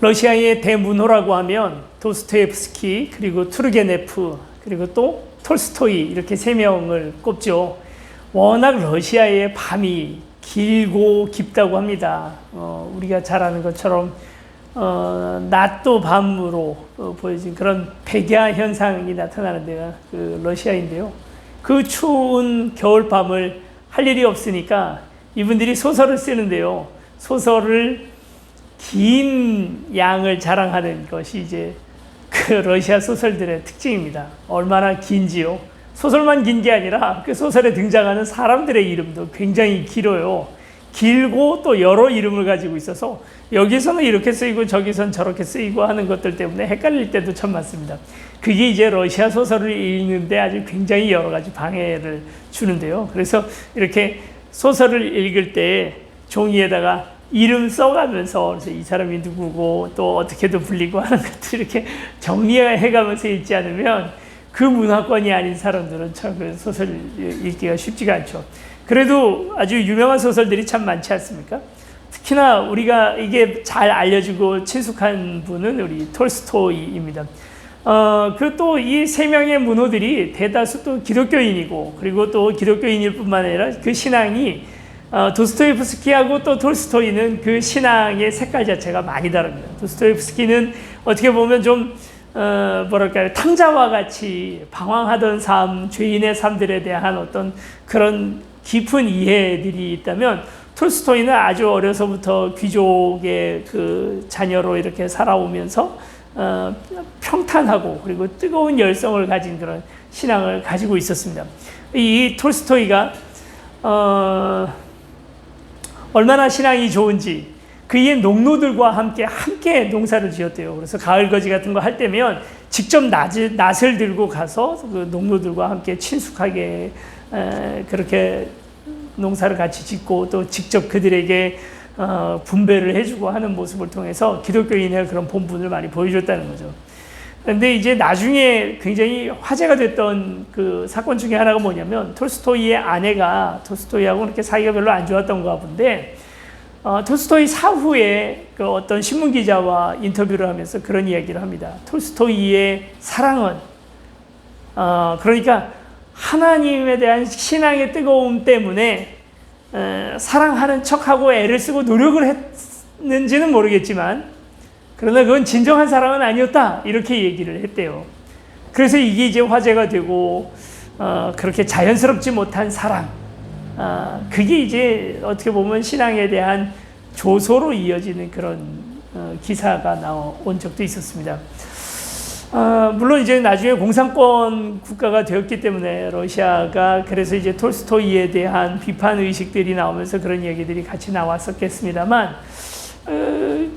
러시아의 대문호라고 하면 도스토옙스키, 그리고 투르게네프, 그리고 또 톨스토이, 이렇게 세 명을 꼽죠. 워낙 러시아의 밤이 길고 깊다고 합니다. 우리가 잘 아는 것처럼 낮도 밤으로 보여진 그런 백야 현상이 나타나는 데가 그 러시아인데요. 그 추운 겨울밤을 할 일이 없으니까 이분들이 소설을 쓰는데요. 소설을 긴 양을 자랑하는 것이 이제 그 러시아 소설들의 특징입니다. 얼마나 긴지요. 소설만 긴 게 아니라 그 소설에 등장하는 사람들의 이름도 굉장히 길어요. 길고 또 여러 이름을 가지고 있어서 여기서는 이렇게 쓰이고 저기서는 저렇게 쓰이고 하는 것들 때문에 헷갈릴 때도 참 많습니다. 그게 이제 러시아 소설을 읽는데 아주 굉장히 여러 가지 방해를 주는데요. 그래서 이렇게 소설을 읽을 때 종이에다가 이름 써가면서 그래서 이 사람이 누구고 또 어떻게도 불리고 하는 것들 이렇게 정리해가면서 읽지 않으면 그 문화권이 아닌 사람들은 참 그 소설 읽기가 쉽지가 않죠. 그래도 아주 유명한 소설들이 참 많지 않습니까? 특히나 우리가 이게 잘 알려지고 친숙한 분은 우리 톨스토이입니다. 그 또 이 세 명의 문호들이 대다수 또 기독교인이고, 그리고 또 기독교인일 뿐만 아니라 그 신앙이 도스토옙스키하고 또 톨스토이는 그 신앙의 색깔 자체가 많이 다릅니다. 도스토옙스키는 어떻게 보면 좀 뭐랄까요, 탕자와 같이 방황하던 삶, 죄인의 삶들에 대한 어떤 그런 깊은 이해들이 있다면, 톨스토이는 아주 어려서부터 귀족의 그 자녀로 이렇게 살아오면서 평탄하고 그리고 뜨거운 열성을 가진 그런 신앙을 가지고 있었습니다. 이 톨스토이가 얼마나 신앙이 좋은지, 그의 농노들과 함께 농사를 지었대요. 그래서 가을거지 같은 거 할 때면 직접 낫을 들고 가서 그 농노들과 함께 친숙하게 그렇게 농사를 같이 짓고 또 직접 그들에게 분배를 해주고 하는 모습을 통해서 기독교인의 그런 본분을 많이 보여줬다는 거죠. 그런데 이제 나중에 굉장히 화제가 됐던 그 사건 중에 하나가 뭐냐면, 톨스토이의 아내가 톨스토이하고 그렇게 사이가 별로 안 좋았던가 본데, 톨스토이 사후에 그 어떤 신문 기자와 인터뷰를 하면서 그런 이야기를 합니다. 톨스토이의 사랑은 그러니까 하나님에 대한 신앙의 뜨거움 때문에 사랑하는 척하고 애를 쓰고 노력을 했는지는 모르겠지만, 그러나 그건 진정한 사랑은 아니었다, 이렇게 얘기를 했대요. 그래서 이게 이제 화제가 되고 그렇게 자연스럽지 못한 사랑, 그게 이제 어떻게 보면 신앙에 대한 조소로 이어지는 그런 기사가 나온 적도 있었습니다. 물론 이제 나중에 공산권 국가가 되었기 때문에 러시아가, 그래서 이제 톨스토이에 대한 비판 의식들이 나오면서 그런 얘기들이 같이 나왔었겠습니다만,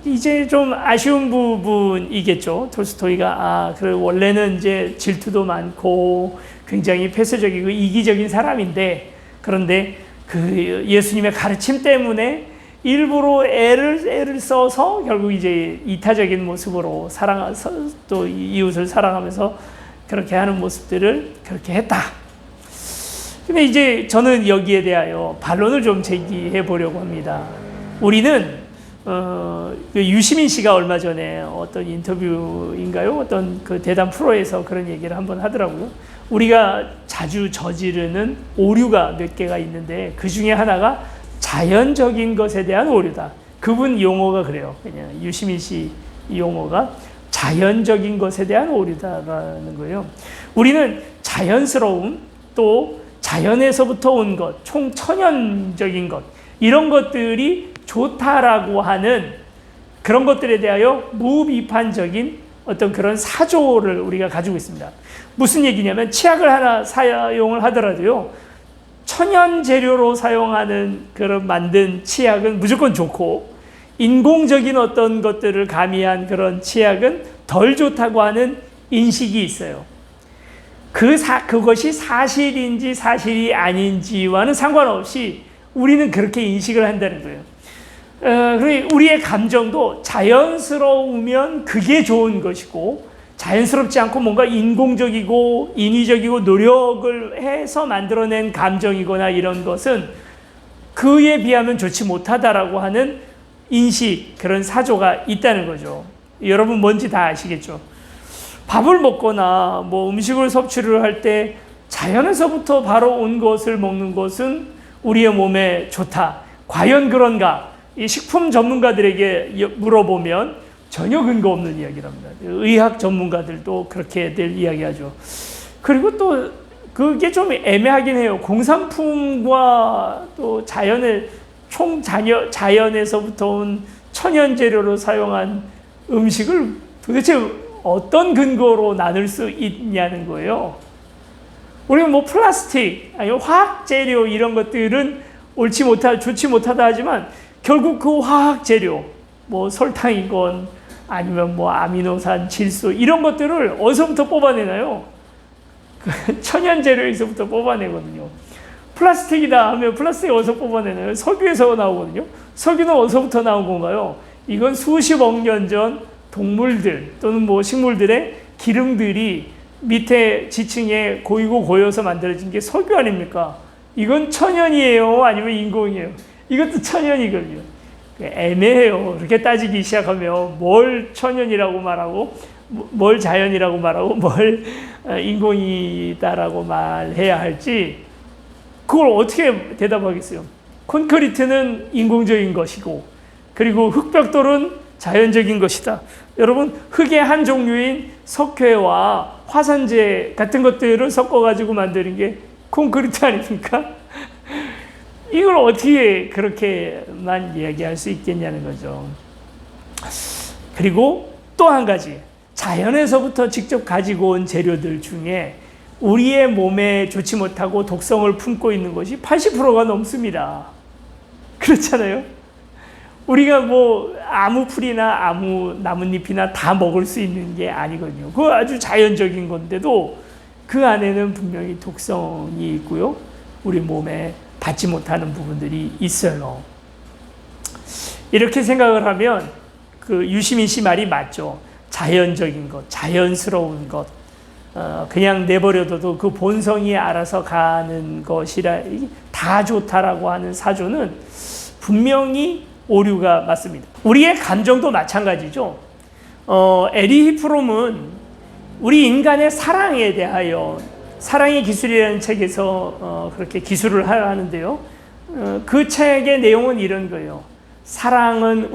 이제 좀 아쉬운 부분이겠죠. 톨스토이가 그래 원래는 이제 질투도 많고 굉장히 폐쇄적이고 이기적인 사람인데, 그런데 그 예수님의 가르침 때문에 일부러 애를 써서 결국 이제 이타적인 모습으로 또 이웃을 사랑하면서 그렇게 하는 모습들을 그렇게 했다. 근데 이제 저는 여기에 대하여 반론을 좀 제기해 보려고 합니다. 우리는 유시민 씨가 얼마 전에 어떤 인터뷰인가요? 어떤 그 대담 프로에서 그런 얘기를 한번 하더라고요. 우리가 자주 저지르는 오류가 몇 개가 있는데 그 중에 하나가 자연적인 것에 대한 오류다. 그분 용어가 그래요. 그냥 유시민 씨 용어가 자연적인 것에 대한 오류다라는 거예요. 우리는 자연스러움, 또 자연에서부터 온 것, 총천연적인 것, 이런 것들이 좋다라고 하는 그런 것들에 대하여 무비판적인 어떤 그런 사조를 우리가 가지고 있습니다. 무슨 얘기냐면, 치약을 하나 사용을 하더라도요, 천연 재료로 사용하는 그런 만든 치약은 무조건 좋고, 인공적인 어떤 것들을 가미한 그런 치약은 덜 좋다고 하는 인식이 있어요. 그것이 사실인지 사실이 아닌지와는 상관없이 우리는 그렇게 인식을 한다는 거예요. 우리의 감정도 자연스러우면 그게 좋은 것이고, 자연스럽지 않고 뭔가 인공적이고 인위적이고 노력을 해서 만들어낸 감정이거나 이런 것은 그에 비하면 좋지 못하다라고 하는 인식, 그런 사조가 있다는 거죠. 여러분 뭔지 다 아시겠죠? 밥을 먹거나 뭐 음식을 섭취를 할 때 자연에서부터 바로 온 것을 먹는 것은 우리의 몸에 좋다. 과연 그런가? 이 식품 전문가들에게 물어보면 전혀 근거 없는 이야기랍니다. 의학 전문가들도 그렇게들 이야기하죠. 그리고 또 그게 좀 애매하긴 해요. 공산품과 또 자연에서부터 온 천연 재료로 사용한 음식을 도대체 어떤 근거로 나눌 수 있냐는 거예요. 우리가 뭐 플라스틱, 아니면 화학 재료 이런 것들은 좋지 못하다 하지만 결국 그 화학 재료, 뭐 설탕이건 아니면 뭐 아미노산, 질소 이런 것들을 어디서부터 뽑아내나요? 천연 재료에서부터 뽑아내거든요. 플라스틱이다 하면 플라스틱 어디서 뽑아내나요? 석유에서 나오거든요. 석유는 어디서부터 나온 건가요? 이건 수십억 년 전 동물들 또는 뭐 식물들의 기름들이 밑에 지층에 고이고 고여서 만들어진 게 석유 아닙니까? 이건 천연이에요? 아니면 인공이에요? 이것도 천연이거든요. 애매해요. 이렇게 따지기 시작하면 뭘 천연이라고 말하고 뭘 자연이라고 말하고 뭘 인공이다라고 말해야 할지 그걸 어떻게 대답하겠어요? 콘크리트는 인공적인 것이고 그리고 흙벽돌은 자연적인 것이다. 여러분 흙의 한 종류인 석회와 화산재 같은 것들을 섞어가지고 만드는 게 콘크리트 아닙니까? 이걸 어떻게 그렇게만 이야기할 수 있겠냐는 거죠. 그리고 또 한 가지, 자연에서부터 직접 가지고 온 재료들 중에 우리의 몸에 좋지 못하고 독성을 품고 있는 것이 80%가 넘습니다. 그렇잖아요? 우리가 뭐 아무 풀이나 아무 나뭇잎이나 다 먹을 수 있는 게 아니거든요. 그거 아주 자연적인 건데도 그 안에는 분명히 독성이 있고요. 우리 몸에 받지 못하는 부분들이 있어요. 이렇게 생각을 하면 그 유시민 씨 말이 맞죠. 자연적인 것, 자연스러운 것, 그냥 내버려둬도 그 본성이 알아서 가는 것이라 다 좋다라고 하는 사조는 분명히 오류가 맞습니다. 우리의 감정도 마찬가지죠. 에리 프롬은 우리 인간의 사랑에 대하여 사랑의 기술이라는 책에서 그렇게 기술을 하는데요. 그 책의 내용은 이런 거예요. 사랑은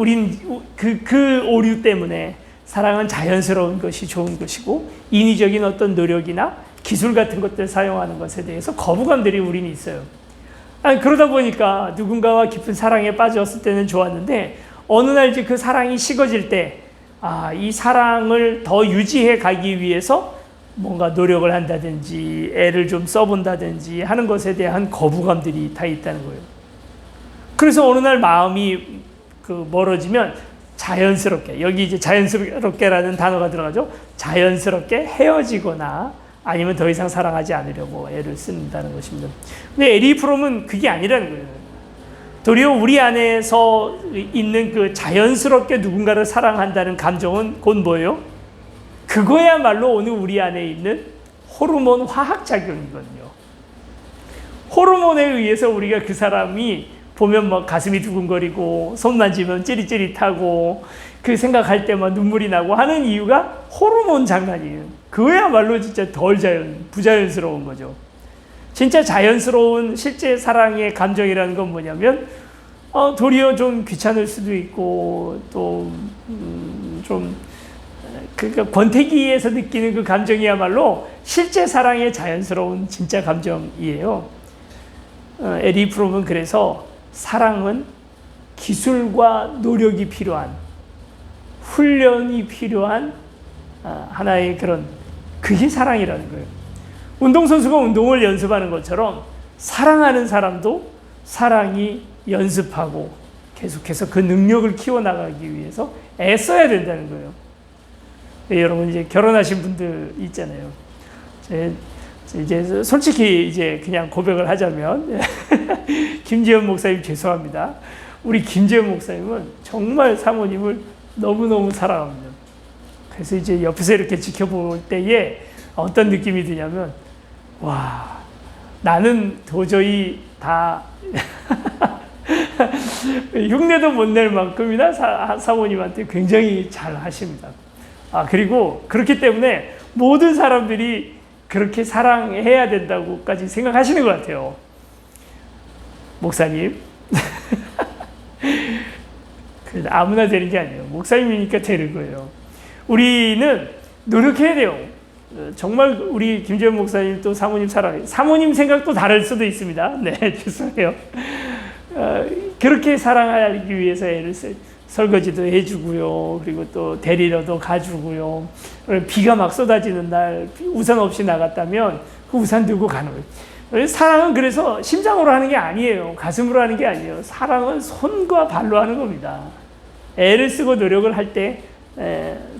그 오류 때문에 사랑은 자연스러운 것이 좋은 것이고 인위적인 어떤 노력이나 기술 같은 것들 사용하는 것에 대해서 거부감들이 우리는 있어요. 그러다 보니까 누군가와 깊은 사랑에 빠졌을 때는 좋았는데 어느 날 이제 그 사랑이 식어질 때 이 사랑을 더 유지해 가기 위해서 뭔가 노력을 한다든지 애를 좀 써본다든지 하는 것에 대한 거부감들이 다 있다는 거예요. 그래서 어느 날 마음이 멀어지면 자연스럽게, 여기 이제 자연스럽게라는 단어가 들어가죠. 자연스럽게 헤어지거나 아니면 더 이상 사랑하지 않으려고 애를 쓴다는 것입니다. 근데 에리 프롬은 그게 아니라는 거예요. 도리어 우리 안에서 있는 그 자연스럽게 누군가를 사랑한다는 감정은 곧 뭐예요? 그거야말로 오늘 우리 안에 있는 호르몬 화학작용이거든요. 호르몬에 의해서 우리가 그 사람이 보면 막 가슴이 두근거리고 손 만지면 찌릿찌릿하고 그 생각할 때만 눈물이 나고 하는 이유가 호르몬 장난이에요. 그거야말로 진짜 부자연스러운 거죠. 진짜 자연스러운 실제 사랑의 감정이라는 건 뭐냐면 도리어 좀 귀찮을 수도 있고 또 좀 그러니까 권태기에서 느끼는 그 감정이야말로 실제 사랑의 자연스러운 진짜 감정이에요. 에리 프롬은 그래서 사랑은 기술과 노력이 필요한, 훈련이 필요한 하나의 그게 사랑이라는 거예요. 운동선수가 운동을 연습하는 것처럼 사랑하는 사람도 사랑이 연습하고 계속해서 그 능력을 키워나가기 위해서 애써야 된다는 거예요. 네, 여러분 이제 결혼하신 분들 있잖아요. 이제 솔직히 이제 그냥 고백을 하자면 김재현 목사님 죄송합니다. 우리 김재현 목사님은 정말 사모님을 너무너무 사랑합니다. 그래서 이제 옆에서 이렇게 지켜볼 때에 어떤 느낌이 드냐면 나는 도저히 다 흉내도 못 낼 만큼이나 사모님한테 굉장히 잘 하십니다. 그리고 그렇기 때문에 모든 사람들이 그렇게 사랑해야 된다고까지 생각하시는 것 같아요. 목사님. 아무나 되는 게 아니에요. 목사님이니까 되는 거예요. 우리는 노력해야 돼요. 정말 우리 김재현 목사님 또 사모님 사랑해요. 사모님 생각도 다를 수도 있습니다. 네, 죄송해요. 그렇게 사랑하기 위해서 애를 설거지도 해주고요. 그리고 또 데리러도 가주고요. 비가 막 쏟아지는 날 우산 없이 나갔다면 그 우산 들고 가는 거예요. 사랑은 그래서 심장으로 하는 게 아니에요. 가슴으로 하는 게 아니에요. 사랑은 손과 발로 하는 겁니다. 애를 쓰고 노력을 할 때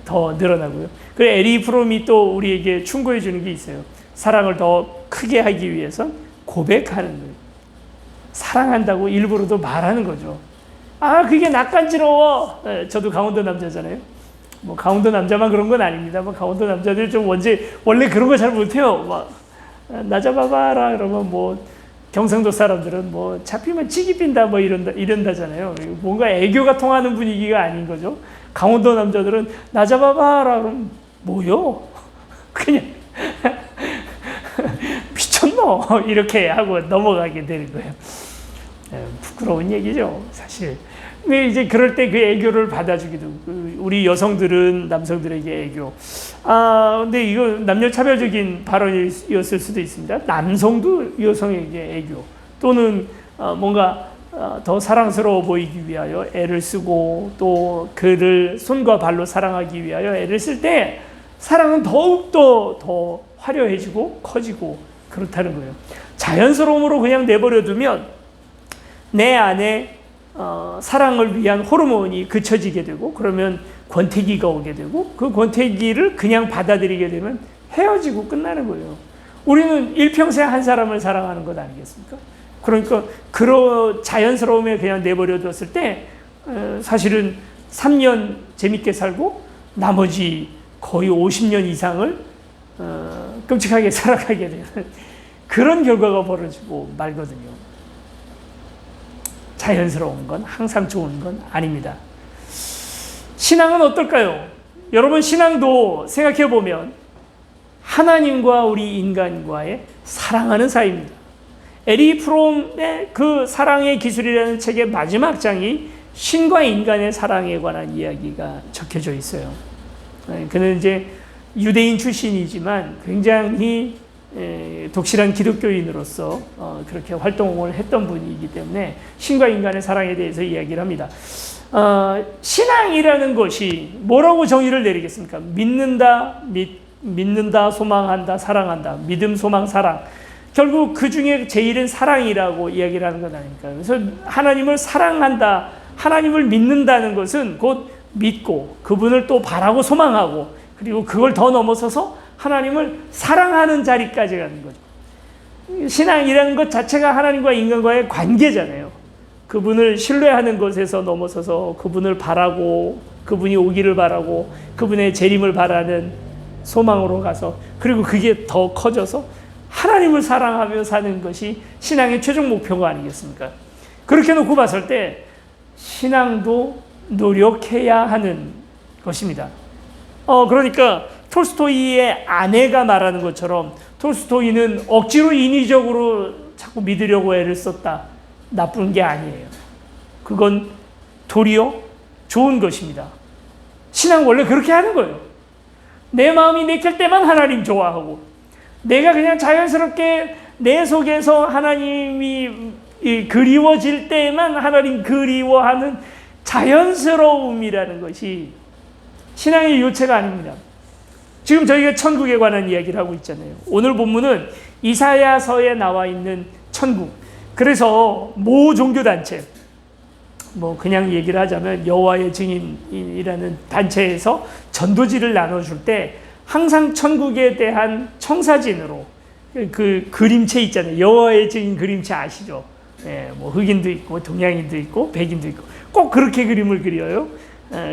더 늘어나고요. 그리고 에리 프롬이 또 우리에게 충고해 주는 게 있어요. 사랑을 더 크게 하기 위해선 고백하는 거예요. 사랑한다고 일부러도 말하는 거죠. 그게 낯간지러워. 저도 강원도 남자잖아요. 뭐 강원도 남자만 그런 건 아닙니다. 뭐 강원도 남자들 좀 원래 그런 거 잘 못해요. 막 나 잡아봐라 그러면 뭐 경상도 사람들은 뭐 잡히면 찌기 빈다 뭐 이런다잖아요. 뭔가 애교가 통하는 분위기가 아닌 거죠. 강원도 남자들은 나 잡아봐라 그러면 뭐요? 그냥 미쳤노? 이렇게 하고 넘어가게 되는 거예요. 부끄러운 얘기죠, 사실. 근데 이제 그럴 때 그 애교를 받아주기도, 우리 여성들은 남성들에게 애교. 근데 이거 남녀차별적인 발언이었을 수도 있습니다. 남성도 여성에게 애교. 또는 뭔가 더 사랑스러워 보이기 위하여 애를 쓰고 또 그를 손과 발로 사랑하기 위하여 애를 쓸 때 사랑은 더욱더 더 화려해지고 커지고 그렇다는 거예요. 자연스러움으로 그냥 내버려 두면 내 안에 사랑을 위한 호르몬이 그쳐지게 되고 그러면 권태기가 오게 되고 그 권태기를 그냥 받아들이게 되면 헤어지고 끝나는 거예요. 우리는 일평생 한 사람을 사랑하는 것 아니겠습니까? 그러니까 그런 자연스러움에 그냥 내버려 뒀을 때 사실은 3년 재밌게 살고 나머지 거의 50년 이상을 끔찍하게 살아가게 되는 그런 결과가 벌어지고 말거든요. 자연스러운 건 항상 좋은 건 아닙니다. 신앙은 어떨까요? 여러분, 신앙도 생각해 보면 하나님과 우리 인간과의 사랑하는 사이입니다. 에리 프롬의 그 사랑의 기술이라는 책의 마지막 장이 신과 인간의 사랑에 관한 이야기가 적혀져 있어요. 그는 이제 유대인 출신이지만 굉장히 독실한 기독교인으로서 그렇게 활동을 했던 분이기 때문에 신과 인간의 사랑에 대해서 이야기를 합니다. 신앙이라는 것이 뭐라고 정의를 내리겠습니까? 믿는다, 소망한다, 사랑한다. 믿음, 소망, 사랑. 결국 그 중에 제일은 사랑이라고 이야기를 하는 것 아닙니까? 그래서 하나님을 사랑한다, 하나님을 믿는다는 것은 곧 믿고 그분을 또 바라고 소망하고 그리고 그걸 더 넘어서서 하나님을 사랑하는 자리까지 가는 거죠. 신앙이라는 것 자체가 하나님과 인간과의 관계잖아요. 그분을 신뢰하는 것에서 넘어서서 그분을 바라고 그분이 오기를 바라고 그분의 재림을 바라는 소망으로 가서 그리고 그게 더 커져서 하나님을 사랑하며 사는 것이 신앙의 최종 목표가 아니겠습니까? 그렇게 놓고 봤을 때 신앙도 노력해야 하는 것입니다. 그러니까 톨스토이의 아내가 말하는 것처럼 톨스토이는 억지로 인위적으로 자꾸 믿으려고 애를 썼다. 나쁜 게 아니에요. 그건 도리어 좋은 것입니다. 신앙 원래 그렇게 하는 거예요. 내 마음이 내킬 때만 하나님 좋아하고 내가 그냥 자연스럽게 내 속에서 하나님이 그리워질 때만 하나님 그리워하는 자연스러움이라는 것이 신앙의 요체가 아닙니다. 지금 저희가 천국에 관한 이야기를 하고 있잖아요. 오늘 본문은 이사야서에 나와 있는 천국. 그래서 모 종교단체, 뭐 그냥 얘기를 하자면 여호와의 증인이라는 단체에서 전도지를 나눠줄 때 항상 천국에 대한 청사진으로 그 그림체 있잖아요. 여호와의 증인 그림체 아시죠? 뭐 흑인도 있고 동양인도 있고 백인도 있고 꼭 그렇게 그림을 그려요.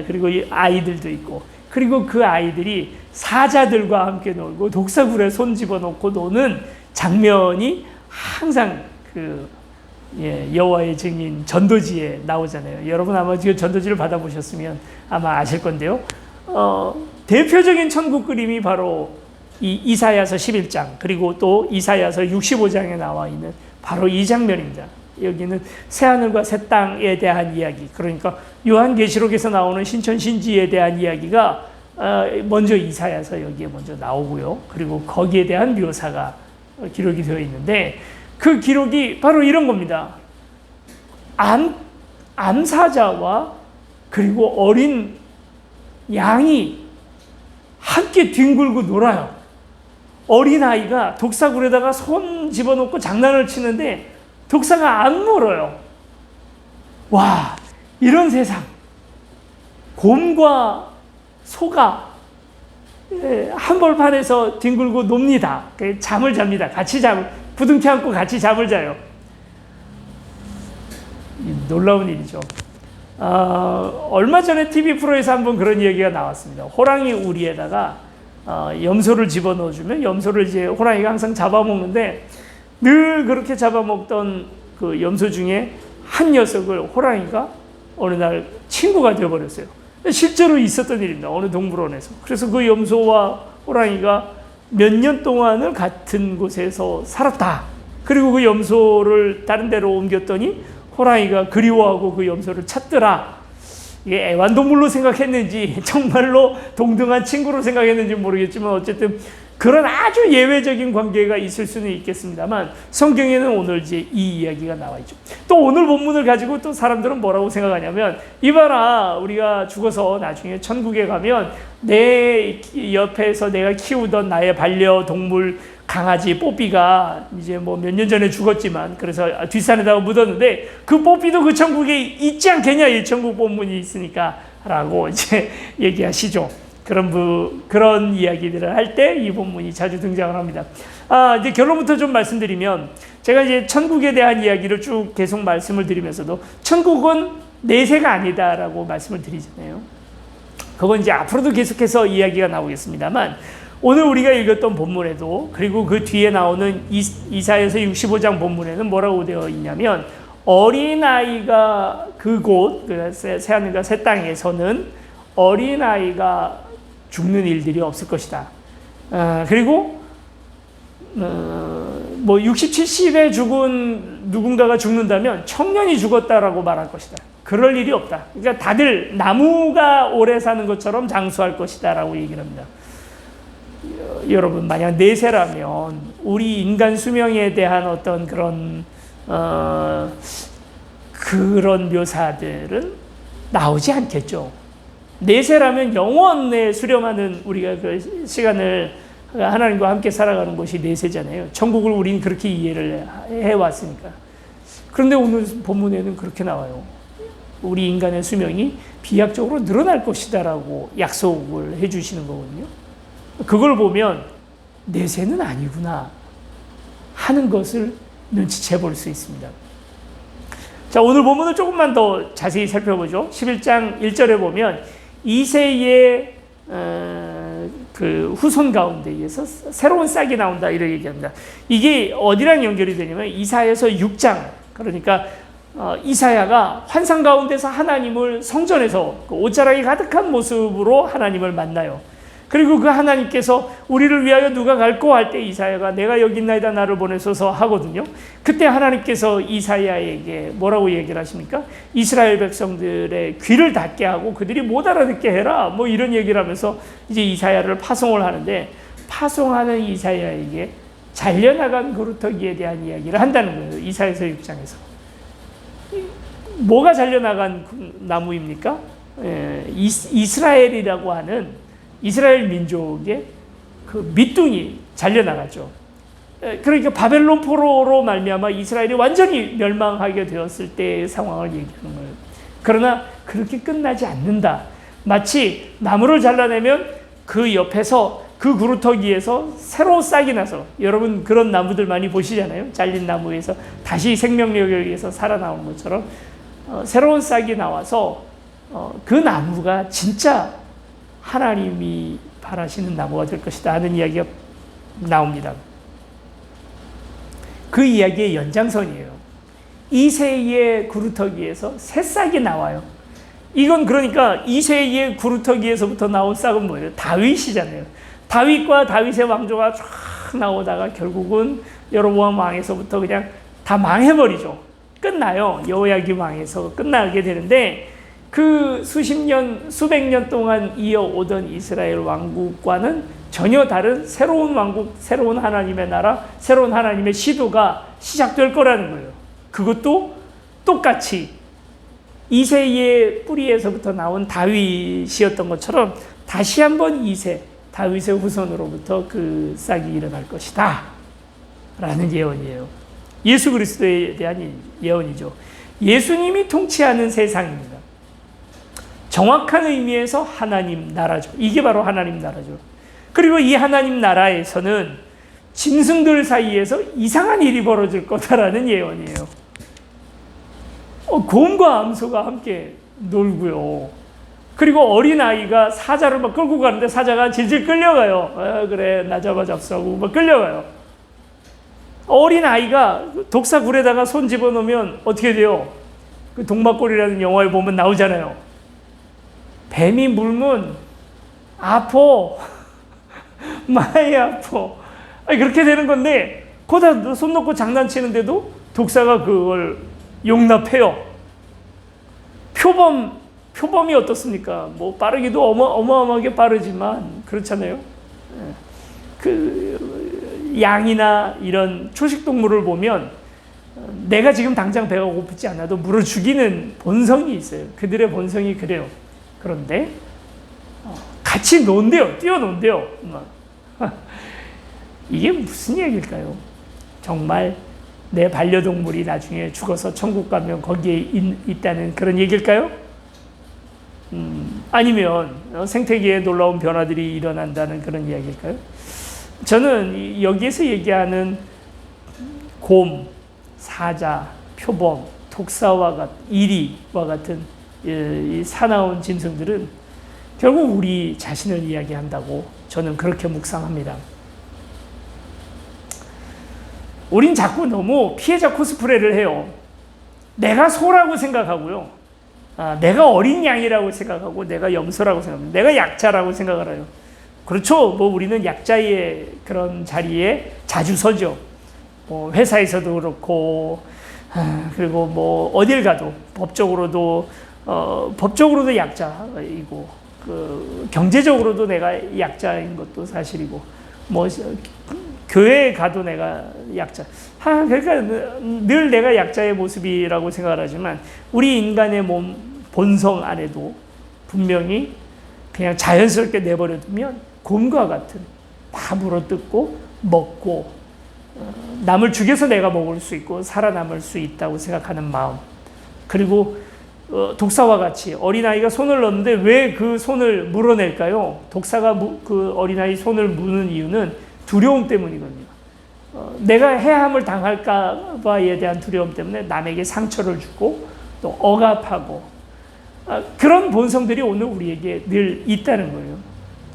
그리고 아이들도 있고 그리고 그 아이들이 사자들과 함께 놀고 독사굴에 손 집어넣고 노는 장면이 항상 그 여호와의 증인 전도지에 나오잖아요. 여러분 아마 지금 전도지를 받아보셨으면 아마 아실 건데요. 대표적인 천국 그림이 바로 이 이사야서 11장 그리고 또 이사야서 65장에 나와 있는 바로 이 장면입니다. 여기는 새하늘과 새 땅에 대한 이야기, 그러니까 요한계시록에서 나오는 신천신지에 대한 이야기가 먼저 이사야서 여기에 먼저 나오고요. 그리고 거기에 대한 묘사가 기록이 되어 있는데 그 기록이 바로 이런 겁니다. 암사자와 그리고 어린 양이 함께 뒹굴고 놀아요. 어린아이가 독사굴에다가 손 집어넣고 장난을 치는데 독사가 안 물어요. 와, 이런 세상. 곰과 소가 한벌판에서 뒹굴고 놉니다. 잠을 잡니다. 같이 부둥켜 안고 같이 잠을 자요. 놀라운 일이죠. 얼마 전에 TV 프로에서 한번 그런 얘기가 나왔습니다. 호랑이 우리에다가 염소를 집어넣어주면 염소를 이제 호랑이가 항상 잡아먹는데 늘 그렇게 잡아먹던 그 염소 중에 한 녀석을 호랑이가 어느 날 친구가 되어버렸어요. 실제로 있었던 일입니다. 어느 동물원에서. 그래서 그 염소와 호랑이가 몇 년 동안을 같은 곳에서 살았다. 그리고 그 염소를 다른 데로 옮겼더니 호랑이가 그리워하고 그 염소를 찾더라. 이게 애완동물로 생각했는지 정말로 동등한 친구로 생각했는지 모르겠지만 어쨌든 그런 아주 예외적인 관계가 있을 수는 있겠습니다만 성경에는 오늘 이제 이 이야기가 나와 있죠. 또 오늘 본문을 가지고 또 사람들은 뭐라고 생각하냐면 이봐라, 우리가 죽어서 나중에 천국에 가면 내 옆에서 내가 키우던 나의 반려동물 강아지 뽀삐가 이제 뭐 몇 년 전에 죽었지만 그래서 뒷산에다가 묻었는데 그 뽀삐도 그 천국에 있지 않겠냐, 이 천국 본문이 있으니까 라고 이제 얘기하시죠. 그런 이야기들을 할 때 이 본문이 자주 등장을 합니다. 이제 결론부터 좀 말씀드리면 제가 이제 천국에 대한 이야기를 쭉 계속 말씀을 드리면서도 천국은 내세가 아니다라고 말씀을 드리잖아요. 그건 이제 앞으로도 계속해서 이야기가 나오겠습니다만 오늘 우리가 읽었던 본문에도 그리고 그 뒤에 나오는 이사야서 65장 본문에는 뭐라고 되어 있냐면 어린아이가 그곳 새하늘과 새 땅에서는 어린아이가 죽는 일들이 없을 것이다. 그리고 뭐 60, 70에 죽은 누군가가 죽는다면 청년이 죽었다라고 말할 것이다. 그럴 일이 없다. 그러니까 다들 나무가 오래 사는 것처럼 장수할 것이다 라고 얘기를 합니다. 여러분, 만약 내세라면 우리 인간 수명에 대한 어떤 그런 묘사들은 나오지 않겠죠. 내세라면 영원에 수렴하는 우리가 그 시간을 하나님과 함께 살아가는 것이 내세잖아요. 천국을 우리는 그렇게 이해를 해왔으니까. 그런데 오늘 본문에는 그렇게 나와요. 우리 인간의 수명이 비약적으로 늘어날 것이다라고 약속을 해주시는 거거든요. 그걸 보면 내세는 아니구나 하는 것을 눈치채 볼 수 있습니다. 자, 오늘 본문을 조금만 더 자세히 살펴보죠. 11장 1절에 보면 이새의 그 후손 가운데에서 새로운 싹이 나온다 이렇게 얘기합니다. 이게 어디랑 연결이 되냐면 이사야서 6장, 그러니까 이사야가 환상 가운데서 하나님을 성전에서 그 옷자락이 가득한 모습으로 하나님을 만나요. 그리고 그 하나님께서 우리를 위하여 누가 갈꼬 할 때 이사야가 내가 여기 있나이다 나를 보내소서 하거든요. 그때 하나님께서 이사야에게 뭐라고 얘기를 하십니까? 이스라엘 백성들의 귀를 닫게 하고 그들이 못 알아듣게 해라, 뭐 이런 얘기를 하면서 이제 이사야를 파송을 하는데, 파송하는 이사야에게 잘려나간 그루터기에 대한 이야기를 한다는 거예요. 이사야서 6장에서 뭐가 잘려나간 나무입니까? 이스라엘이라고 하는 이스라엘 민족의 그 밑둥이 잘려나가죠. 그러니까 바벨론 포로로 말미암아 이스라엘이 완전히 멸망하게 되었을 때의 상황을 얘기하는 거예요. 그러나 그렇게 끝나지 않는다. 마치 나무를 잘라내면 그 옆에서 그 그루터기에서 새로운 싹이 나서, 여러분 그런 나무들 많이 보시잖아요. 잘린 나무에서 다시 생명력에 의해서 살아나오는 것처럼 새로운 싹이 나와서 그 나무가 진짜 하나님이 바라시는 나무가 될 것이다 하는 이야기가 나옵니다. 그 이야기의 연장선이에요. 이새의 구루터기에서 새싹이 나와요. 이건 그러니까 이새의 구루터기에서부터 나온 싹은 뭐예요? 다윗이잖아요. 다윗과 다윗의 왕조가 쫙 나오다가 결국은 여로보암 왕에서부터 그냥 다 망해버리죠. 끝나요. 여호야김 왕에서 끝나게 되는데 그 수백 년 동안 이어오던 이스라엘 왕국과는 전혀 다른 새로운 왕국, 새로운 하나님의 나라, 새로운 하나님의 시도가 시작될 거라는 거예요. 그것도 똑같이 이새의 뿌리에서부터 나온 다윗이었던 것처럼 다시 한번 다윗의 후손으로부터 그 싹이 일어날 것이다 라는 예언이에요. 예수 그리스도에 대한 예언이죠. 예수님이 통치하는 세상입니다. 정확한 의미에서 하나님 나라죠. 이게 바로 하나님 나라죠. 그리고 이 하나님 나라에서는 짐승들 사이에서 이상한 일이 벌어질 거다라는 예언이에요. 곰과 암소가 함께 놀고요. 그리고 어린아이가 사자를 막 끌고 가는데 사자가 질질 끌려가요. 그래 나 잡자고 막 끌려가요. 어린아이가 독사굴에다가 손 집어넣으면 어떻게 돼요? 그 동막골이라는 영화에 보면 나오잖아요. 뱀이 물면 아파. 많이 아파. 그렇게 되는 건데 거기다 손 놓고 장난치는데도 독사가 그걸 용납해요. 표범이 어떻습니까? 뭐 빠르기도 어마어마하게 빠르지만 그렇잖아요. 그 양이나 이런 초식 동물을 보면 내가 지금 당장 배가 고프지 않아도 물을 죽이는 본성이 있어요. 그들의 본성이 그래요. 그런데 같이 논대요. 뛰어논대요. 이게 무슨 얘기일까요? 정말 내 반려동물이 나중에 죽어서 천국 가면 거기에 있다는 그런 얘기일까요? 아니면 생태계에 놀라운 변화들이 일어난다는 그런 이야기일까요? 저는 여기에서 얘기하는 곰, 사자, 표범, 독사와 이리와 같은 이 사나운 짐승들은 결국 우리 자신을 이야기한다고 저는 그렇게 묵상합니다. 우린 자꾸 너무 피해자 코스프레를 해요. 내가 소라고 생각하고요. 내가 어린 양이라고 생각하고 내가 염소라고 생각합니다. 내가 약자라고 생각을 해요. 그렇죠. 뭐 우리는 약자의 그런 자리에 자주 서죠. 뭐 회사에서도 그렇고 그리고 뭐 어딜 가도 법적으로도 약자이고 그 경제적으로도 내가 약자인 것도 사실이고 뭐 교회에 가도 내가 약자. 그러니까 늘 내가 약자의 모습이라고 생각을 하지만 우리 인간의 몸 본성 안에도 분명히 그냥 자연스럽게 내버려두면 곰과 같은 다 물어뜯고 먹고 남을 죽여서 내가 먹을 수 있고 살아남을 수 있다고 생각하는 마음. 그리고 독사와 같이 어린아이가 손을 넣는데 왜 그 손을 물어낼까요? 독사가 그 어린아이 손을 무는 이유는 두려움 때문이거든요. 내가 해함을 당할까 봐에 대한 두려움 때문에 남에게 상처를 주고 또 억압하고 그런 본성들이 오늘 우리에게 늘 있다는 거예요.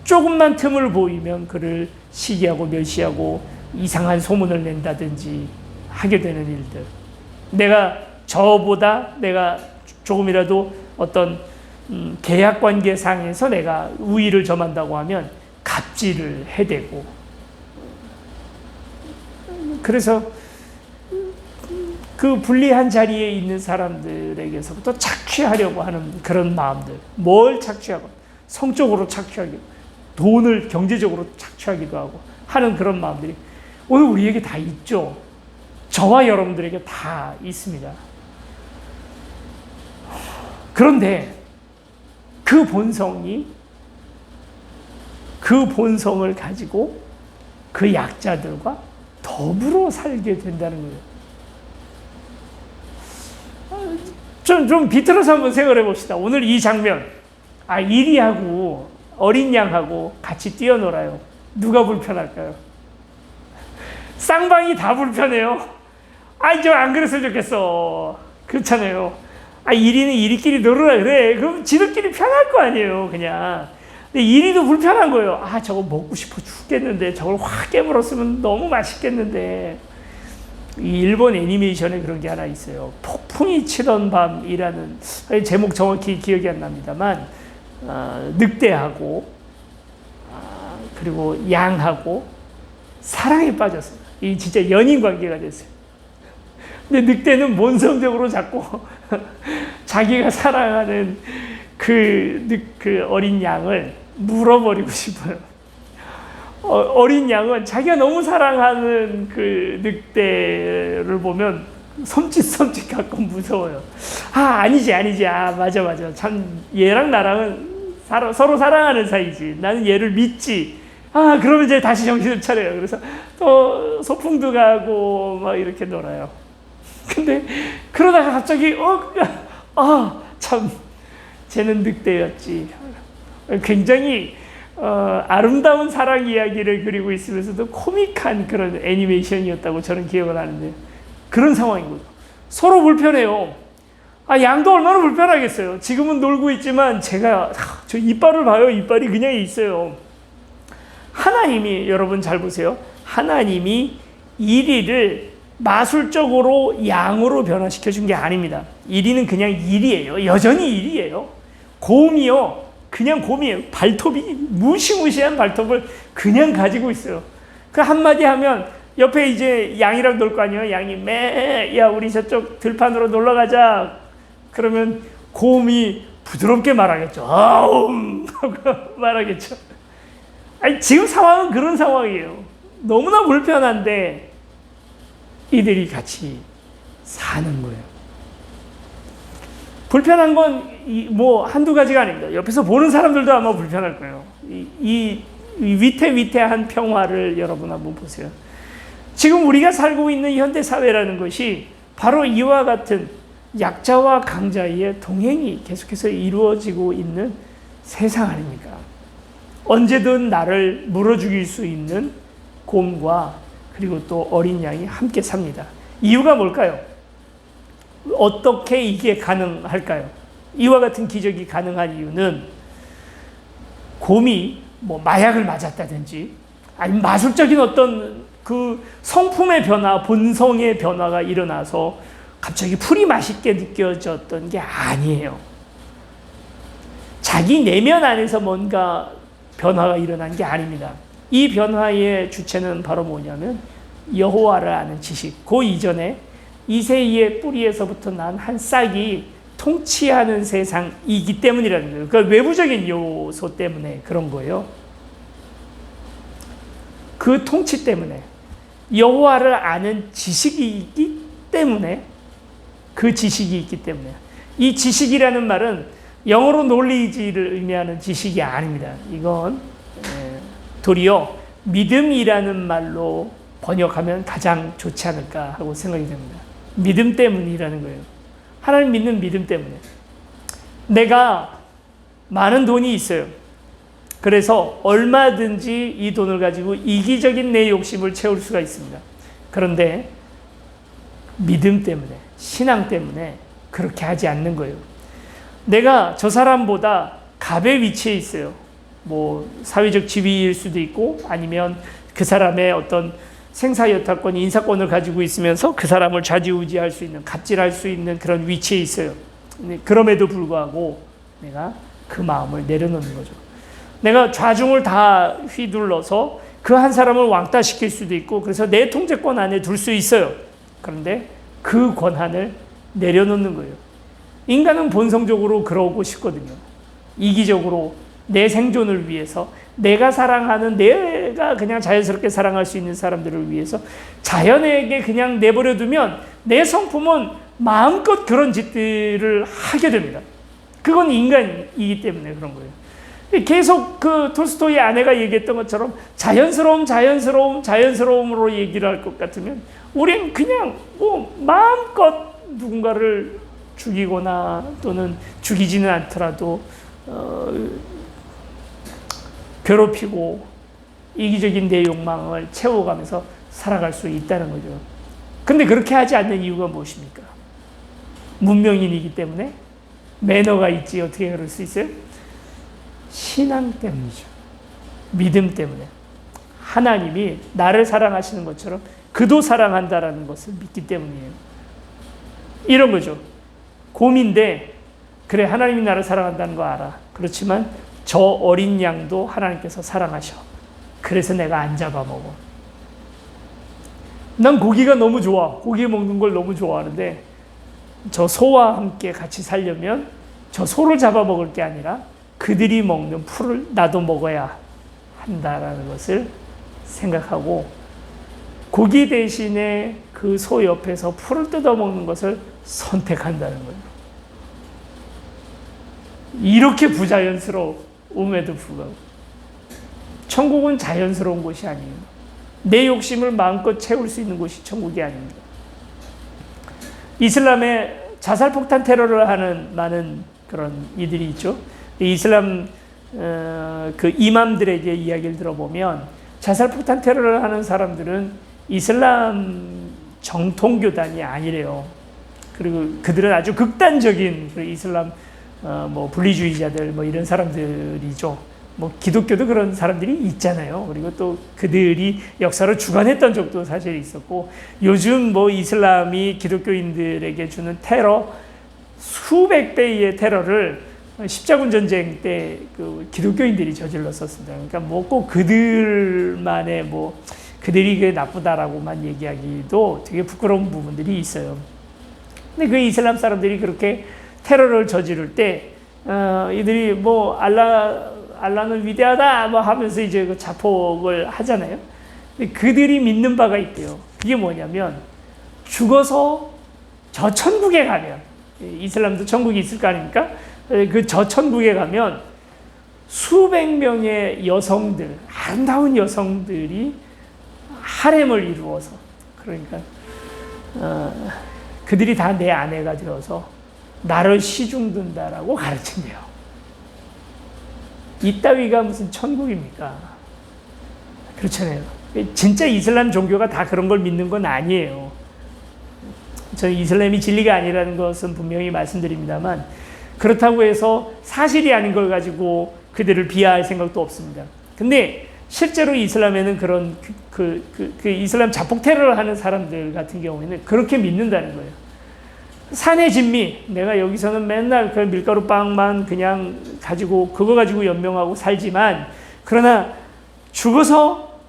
조금만 틈을 보이면 그를 시기하고 멸시하고 이상한 소문을 낸다든지 하게 되는 일들. 내가 조금이라도 어떤 계약관계상에서 내가 우위를 점한다고 하면 갑질을 해대고 그래서 그 불리한 자리에 있는 사람들에게서부터 착취하려고 하는 그런 마음들. 뭘 착취하고 성적으로 착취하기도 돈을 경제적으로 착취하기도 하고 하는 그런 마음들이 오늘 우리에게 다 있죠. 저와 여러분들에게 다 있습니다. 그런데 그 본성을 가지고 그 약자들과 더불어 살게 된다는 거예요. 좀 비틀어서 한번 생각해 봅시다. 오늘 이 장면. 이리하고 어린 양하고 같이 뛰어놀아요. 누가 불편할까요? 쌍방이 다 불편해요. 좀 안 그랬으면 좋겠어. 그렇잖아요. 이리는 이리끼리 놀으라 그래. 그럼 지들끼리 편할 거 아니에요, 그냥. 근데 이리도 불편한 거예요. 저거 먹고 싶어 죽겠는데, 저걸 확 깨물었으면 너무 맛있겠는데. 이 일본 애니메이션에 그런 게 하나 있어요. 폭풍이 치던 밤이라는, 제목 정확히 기억이 안 납니다만, 늑대하고 그리고 양하고 사랑에 빠졌어요. 이 진짜 연인 관계가 됐어요. 근데 늑대는 본성적으로 자꾸 자기가 사랑하는 그 어린 양을 물어버리고 싶어요. 어린 양은 자기가 너무 사랑하는 그 늑대를 보면 섬찟 가끔 무서워요. 아니지. 맞아. 참 얘랑 나랑은 서로 사랑하는 사이지. 나는 얘를 믿지. 그러면 이제 다시 정신을 차려요. 그래서 또 소풍도 가고 막 이렇게 놀아요. 근데 그러다가 갑자기 참 쟤는 늑대였지. 굉장히 아름다운 사랑 이야기를 그리고 있으면서도 코믹한 그런 애니메이션이었다고 저는 기억을 하는데, 그런 상황인 거죠. 서로 불편해요. 양도 얼마나 불편하겠어요. 지금은 놀고 있지만 제가 저 이빨을 봐요. 이빨이 그냥 있어요. 하나님이, 여러분 잘 보세요. 하나님이 이리를 마술적으로 양으로 변화시켜 준 게 아닙니다. 이리는 그냥 일이에요. 여전히 일이에요. 곰이요, 그냥 곰이에요. 발톱이 무시무시한 발톱을 그냥 가지고 있어요. 그 한마디 하면 옆에 이제 양이랑 놀 거 아니에요. 양이 야 우리 저쪽 들판으로 놀러 가자. 그러면 곰이 부드럽게 말하겠죠. 하고 말하겠죠. 지금 상황은 그런 상황이에요. 너무나 불편한데 이들이 같이 사는 거예요. 불편한 건 뭐 한두 가지가 아닙니다. 옆에서 보는 사람들도 아마 불편할 거예요. 이 위태위태한 평화를 여러분 한번 보세요. 지금 우리가 살고 있는 현대 사회라는 것이 바로 이와 같은 약자와 강자의 동행이 계속해서 이루어지고 있는 세상 아닙니까? 언제든 나를 물어 죽일 수 있는 곰과 그리고 또 어린 양이 함께 삽니다. 이유가 뭘까요? 어떻게 이게 가능할까요? 이와 같은 기적이 가능한 이유는 곰이 뭐 마약을 맞았다든지 아니면 마술적인 어떤 그 성품의 변화, 본성의 변화가 일어나서 갑자기 풀이 맛있게 느껴졌던 게 아니에요. 자기 내면 안에서 뭔가 변화가 일어난 게 아닙니다. 이 변화의 주체는 바로 뭐냐면 여호와를 아는 지식. 그 이전에 이새의 뿌리에서부터 난 한 싹이 통치하는 세상이기 때문이라는 거예요. 그러니까 외부적인 요소 때문에 그런 거예요. 그 통치 때문에, 여호와를 아는 지식이 있기 때문에, 그 지식이 있기 때문에. 이 지식이라는 말은 영어로 knowledge를 의미하는 지식이 아닙니다. 이건 도리어 믿음이라는 말로 번역하면 가장 좋지 않을까 하고 생각이 됩니다. 믿음 때문이라는 거예요. 하나님 믿는 믿음 때문에. 내가 많은 돈이 있어요. 그래서 얼마든지 이 돈을 가지고 이기적인 내 욕심을 채울 수가 있습니다. 그런데 믿음 때문에, 신앙 때문에 그렇게 하지 않는 거예요. 내가 저 사람보다 갑의 위치에 있어요. 뭐 사회적 지위일 수도 있고 아니면 그 사람의 어떤 생사여타권, 인사권을 가지고 있으면서 그 사람을 좌지우지할 수 있는, 갑질할 수 있는 그런 위치에 있어요. 그럼에도 불구하고 내가 그 마음을 내려놓는 거죠. 내가 좌중을 다 휘둘러서 그 한 사람을 왕따시킬 수도 있고 그래서 내 통제권 안에 둘 수 있어요. 그런데 그 권한을 내려놓는 거예요. 인간은 본성적으로 그러고 싶거든요. 이기적으로 내 생존을 위해서, 내가 사랑하는, 내가 그냥 자연스럽게 사랑할 수 있는 사람들을 위해서 자연에게 그냥 내버려 두면 내 성품은 마음껏 그런 짓들을 하게 됩니다. 그건 인간이기 때문에 그런 거예요. 계속 그 톨스토이의 아내가 얘기했던 것처럼 자연스러움으로 얘기를 할 것 같으면 우린 그냥 뭐 마음껏 누군가를 죽이거나 또는 죽이지는 않더라도 괴롭히고 이기적인 내 욕망을 채워가면서 살아갈 수 있다는 거죠. 근데 그렇게 하지 않는 이유가 무엇입니까? 문명인이기 때문에? 매너가 있지 어떻게 그럴 수 있어요? 신앙 때문이죠. 믿음 때문에. 하나님이 나를 사랑하시는 것처럼 그도 사랑한다라는 것을 믿기 때문이에요. 이런 거죠. 곰인데 그래 하나님이 나를 사랑한다는 거 알아. 그렇지만 저 어린 양도 하나님께서 사랑하셔. 그래서 내가 안 잡아먹어. 난 고기가 너무 좋아. 고기 먹는 걸 너무 좋아하는데 저 소와 함께 같이 살려면 저 소를 잡아먹을 게 아니라 그들이 먹는 풀을 나도 먹어야 한다라는 것을 생각하고 고기 대신에 그 소 옆에서 풀을 뜯어먹는 것을 선택한다는 거예요. 이렇게 부자연스러움에도 불구하고 천국은 자연스러운 곳이 아니에요. 내 욕심을 마음껏 채울 수 있는 곳이 천국이 아닙니다. 이슬람에 자살폭탄 테러를 하는 많은 그런 이들이 있죠. 이슬람 그 이맘들에게 이야기를 들어보면 자살폭탄 테러를 하는 사람들은 이슬람 정통교단이 아니래요. 그리고 그들은 아주 극단적인 그 이슬람 뭐 분리주의자들 뭐 이런 사람들이죠. 뭐 기독교도 그런 사람들이 있잖아요. 그리고 또 그들이 역사로 주관했던 적도 사실 있었고 요즘 뭐 이슬람이 기독교인들에게 주는 테러 수백 배의 테러를 십자군 전쟁 때 그 기독교인들이 저질렀었습니다. 그러니까 뭐 꼭 그들만의 뭐 그들이 그 나쁘다라고만 얘기하기도 되게 부끄러운 부분들이 있어요. 근데 그 이슬람 사람들이 그렇게 테러를 저지를 때 이들이 뭐 알라는 위대하다 뭐 하면서 이제 그 자폭을 하잖아요. 근데 그들이 믿는 바가 있대요. 그게 뭐냐면 죽어서 저 천국에 가면 이슬람도 천국이 있을 거 아닙니까? 그 저 천국에 가면 수백 명의 여성들, 아름다운 여성들이 하렘을 이루어서 그러니까 그들이 다 내 아내가 되어서 나를 시중든다라고 가르친대요. 이따위가 무슨 천국입니까? 그렇잖아요. 진짜 이슬람 종교가 다 그런 걸 믿는 건 아니에요. 저는 이슬람이 진리가 아니라는 것은 분명히 말씀드립니다만 그렇다고 해서 사실이 아닌 걸 가지고 그들을 비하할 생각도 없습니다. 근데 실제로 이슬람에는 그런 그 이슬람 자폭 테러를 하는 사람들 같은 경우에는 그렇게 믿는다는 거예요. 산의 진미, 내가 여기서는 맨날 그 밀가루 빵만 그냥 가지고 그거 가지고 연명하고 살지만 그러나 죽어서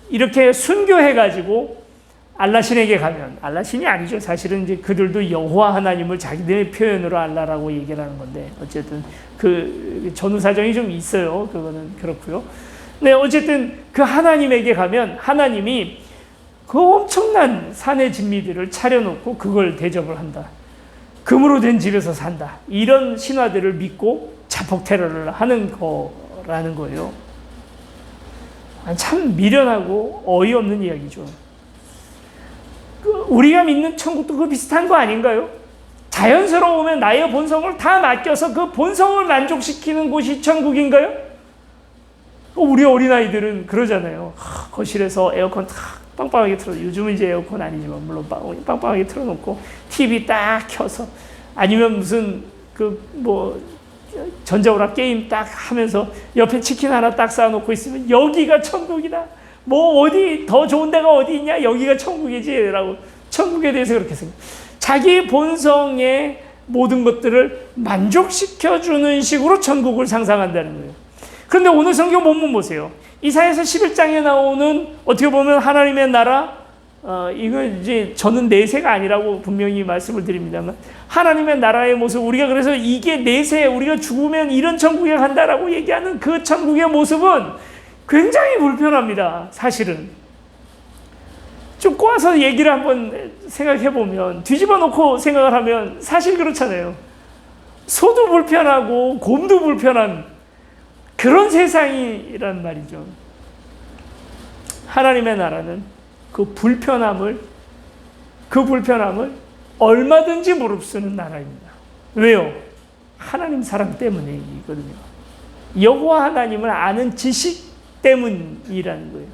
이렇게 순교해가지고 알라신에게 가면 알라신이 아니죠. 사실은 이제 그들도 여호와 하나님을 자기들의 표현으로 알라라고 얘기를 하는 건데 어쨌든 그 전후 사정이 좀 있어요. 그거는 그렇고요. 네, 어쨌든 그 하나님에게 가면 하나님이 그 엄청난 산의 진미들을 차려놓고 그걸 대접을 한다. 금으로 된 집에서 산다. 이런 신화들을 믿고 자폭 테러를 하는 거라는 거예요. 참 미련하고 어이없는 이야기죠. 우리가 믿는 천국도 그 비슷한 거 아닌가요? 자연스러우면 나의 본성을 다 맡겨서 그 본성을 만족시키는 곳이 천국인가요? 우리 어린아이들은 그러잖아요. 거실에서 에어컨 탁 빵빵하게 틀어, 요즘은 이제 에어컨 아니지만 물론 빵빵하게 틀어놓고 TV 딱 켜서 아니면 무슨 그 뭐 전자오락 게임 딱 하면서 옆에 치킨 하나 딱 쌓아놓고 있으면 여기가 천국이다. 뭐 어디 더 좋은 데가 어디 있냐? 여기가 천국이지라고 천국에 대해서 그렇게 생각. 자기 본성의 모든 것들을 만족시켜주는 식으로 천국을 상상한다는 거예요. 그런데 오늘 성경 본문 보세요. 이사야서 11장에 나오는 어떻게 보면 하나님의 나라, 이거 이제 저는 내세가 아니라고 분명히 말씀을 드립니다만 하나님의 나라의 모습, 우리가 그래서 이게 내세, 우리가 죽으면 이런 천국에 간다라고 얘기하는 그 천국의 모습은 굉장히 불편합니다. 사실은. 좀 꼬아서 얘기를 한번 생각해 보면, 뒤집어 놓고 생각을 하면 사실 그렇잖아요. 소도 불편하고 곰도 불편한 그런 세상이란 말이죠. 하나님의 나라는 그 불편함을 얼마든지 무릅쓰는 나라입니다. 왜요? 하나님 사랑 때문이거든요. 여호와 하나님을 아는 지식 때문이라는 거예요.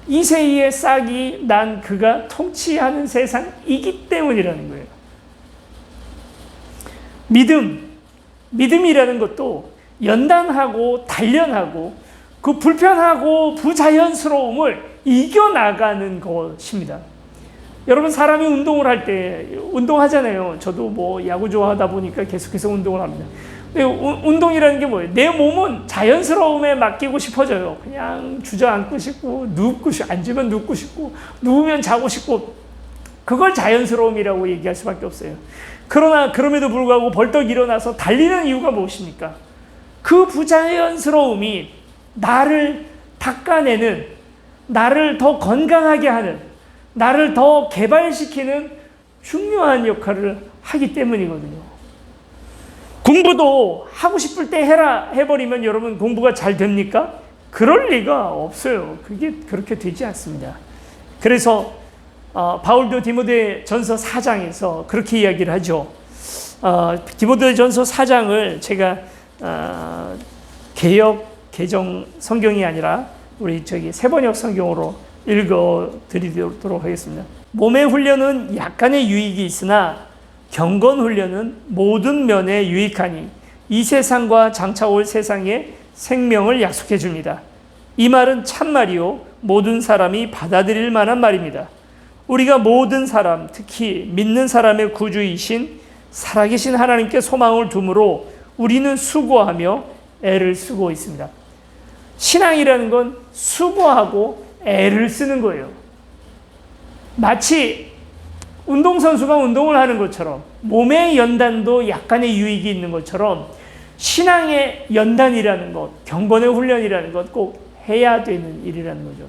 이세이의 싹이 난 그가 통치하는 세상이기 때문이라는 거예요. 믿음이라는 것도 연단하고 단련하고 그 불편하고 부자연스러움을 이겨나가는 것입니다. 여러분, 사람이 운동을 할 때, 운동하잖아요. 저도 뭐 야구 좋아하다 보니까 계속해서 운동을 합니다. 근데 운동이라는 게 뭐예요? 내 몸은 자연스러움에 맡기고 싶어져요. 그냥 주저앉고 싶고, 앉으면 눕고 싶고, 누우면 자고 싶고, 그걸 자연스러움이라고 얘기할 수밖에 없어요. 그러나 그럼에도 불구하고 벌떡 일어나서 달리는 이유가 무엇입니까? 그 부자연스러움이 나를 닦아내는, 나를 더 건강하게 하는, 나를 더 개발시키는 중요한 역할을 하기 때문이거든요. 공부도 하고 싶을 때 해버리면 여러분 공부가 잘 됩니까? 그럴 리가 없어요. 그게 그렇게 되지 않습니다. 그래서 바울도 디모데전서 4장에서 그렇게 이야기를 하죠. 디모데전서 4장을 제가 개정 성경이 아니라 우리 세번역 성경으로 읽어드리도록 하겠습니다. 몸의 훈련은 약간의 유익이 있으나 경건 훈련은 모든 면에 유익하니 이 세상과 장차 올 세상에 생명을 약속해 줍니다. 이 말은 참말이요 모든 사람이 받아들일 만한 말입니다. 우리가 모든 사람, 특히 믿는 사람의 구주이신 살아계신 하나님께 소망을 두므로 우리는 수고하며 애를 쓰고 있습니다. 신앙이라는 건 수고하고 애를 쓰는 거예요. 마치 운동선수가 운동을 하는 것처럼 몸의 연단도 약간의 유익이 있는 것처럼 신앙의 연단이라는 것, 경건의 훈련이라는 것 꼭 해야 되는 일이라는 거죠.